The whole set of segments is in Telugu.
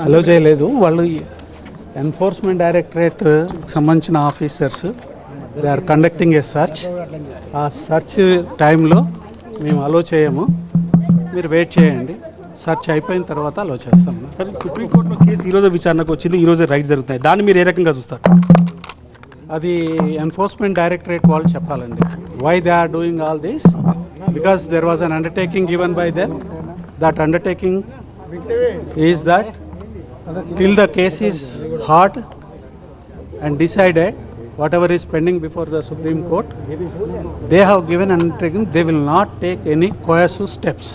అలో చేయలేదు. వాళ్ళు ఎన్ఫోర్స్మెంట్ డైరెక్టరేట్ సంబంధించిన officers they are conducting a search. ఆ సర్చ్ టైంలో మేము అలో చేయము, మీరు వెయిట్ చేయండి. సర్చ్ అయిపోయిన తర్వాత అలో చేస్తాము. సరే, సుప్రీంకోర్టులో కేసు ఈరోజు విచారణకు వచ్చింది, ఈరోజే రైట్స్ జరుగుతాయి, దాన్ని మీరు ఏ రకంగా చూస్తారు? అది ఎన్ఫోర్స్మెంట్ డైరెక్టరేట్ వాళ్ళు చెప్పాలండి. Why they are doing all this? Because there was an undertaking given by them. That undertaking is that till the case is heard and decided, whatever is pending before the Supreme Court, they have given an undertaking they will not take any coercive steps.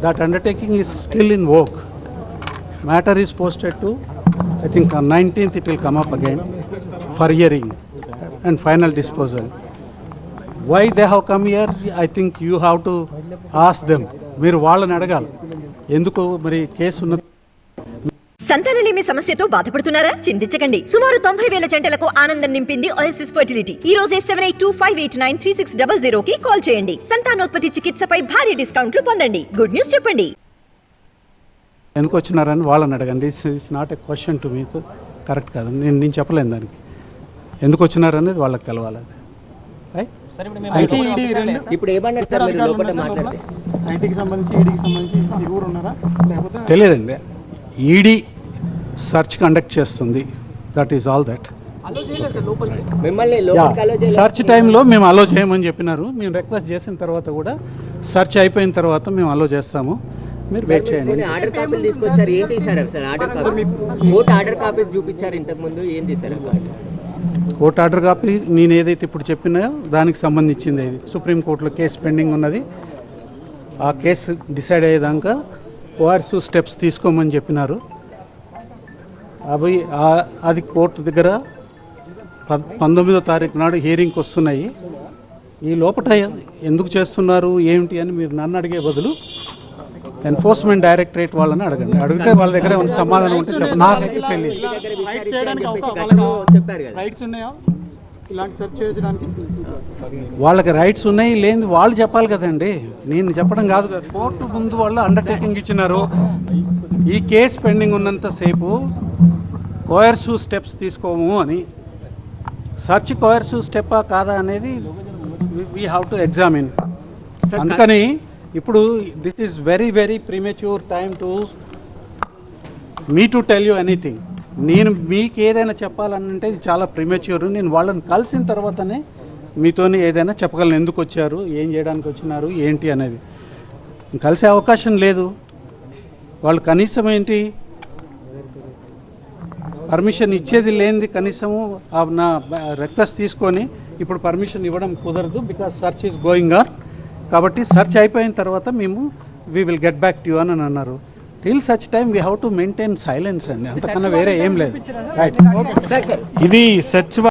That undertaking is still in vogue. Matter is posted to, I think on 19th it will come up again for hearing and final disposal. Why they have come here, I think you have to ask them. మీరు వాళ్ళని అడగాలి ఎందుకు మరి కేసు ఉన్న. సంతానలేమి సమస్యతో బాధపడుతున్నారా? చింతించకండి. సుమారు 90,000 జంటలకు ఆనందం నింపింది ఓఎస్ఎస్ ఫర్టిలిటీ. ఈ రోజే 7825893600 కి కాల్ చేయండి. సంతానోత్పత్తి చికిత్సపై భారీ డిస్కౌంట్లు పొందండి. గుడ్ న్యూస్ చెప్పండి. ఎందుకు వచ్చినారని వాళ్ళని అడగండి. It's not a question to me. Correct కాదు, నేను చెప్పలేను దానికి. ఎందుకు వచ్చినారనేది వాళ్ళకి తెలవాలి. ఇప్పుడు తెలియదండి. ఈడీ సర్చ్ కండక్ట్ చేస్తుంది. That is all that. Search టైంలో మేము అలో చేయమని చెప్పినారు. మేము రిక్వెస్ట్ చేసిన తర్వాత కూడా సర్చ్ అయిపోయిన తర్వాత మేము అలో చేస్తాము. మీరు వెయిట్ చేయండి. ఆర్డర్ కాపీలు తీసుకొచ్చారు, ఏంటి sir? Order copy court order copies చూపించారు ఇంతకుముందు, ఏంటి సార్? కోర్టు ఆర్డర్ కాపీ నేను ఏదైతే ఇప్పుడు చెప్పినాయో దానికి సంబంధించింది. ఇది సుప్రీంకోర్టులో కేసు పెండింగ్ ఉన్నది. ఆ కేసు డిసైడ్ అయ్యేదాకా కోఆర్సివ్ స్టెప్స్ తీసుకోమని చెప్పినారు. అది కోర్టు దగ్గర 19వ తారీఖు నాడు హియరింగ్కి వస్తున్నాయి. ఈ లోపల ఎందుకు చేస్తున్నారు ఏమిటి అని మీరు నన్ను అడిగే బదులు ఎన్ఫోర్స్మెంట్ డైరెక్టరేట్ వాళ్ళని అడగండి. అడిగితే వాళ్ళ దగ్గర ఏమైనా సమాధానం ఉంటే చెప్పండి. నాకైతే తెలియదు. వాళ్ళకి రైట్స్ ఉన్నాయి లేని వాళ్ళు చెప్పాలి కదండి, నేను చెప్పడం కాదు కదా. కోర్టు ముందు వాళ్ళు అండర్టేకింగ్ ఇచ్చినారు. ఈ కేసు పెండింగ్ ఉన్నంతసేపు కోయర్సివ్ స్టెప్స్ తీసుకోము అని. సర్చ్ కోయర్సివ్ స్టెప్పా కాదా అనేది వీ హ్యావ్ టు ఎగ్జామిన్. అందుకని ఇప్పుడు this is very very premature time to me to tell you anything. నేను మీకు ఏదైనా చెప్పాలంటే ఇది చాలా ప్రీమెచ్యూర్. నేను వాళ్ళని కలిసిన తర్వాతనే మీతోని ఏదైనా చెప్పగలను. ఎందుకు వచ్చారు, ఏం చేయడానికి వచ్చినారు, ఏంటి అనేది. కలిసే అవకాశం లేదు. వాళ్ళు కనీసం ఏంటి పర్మిషన్ ఇచ్చేది లేనిది కనీసము నా రిక్వెస్ట్ తీసుకొని ఇప్పుడు పర్మిషన్ ఇవ్వడం కుదరదు. Because search is going on. కాబట్టి సర్చ్ అయిపోయిన తర్వాత మేము we will get back to you అని అన్నారు. Till such time we have to maintain silence అండి, అంతకన్నా వేరే ఏం లేదు. రైట్, ఇది సర్చ్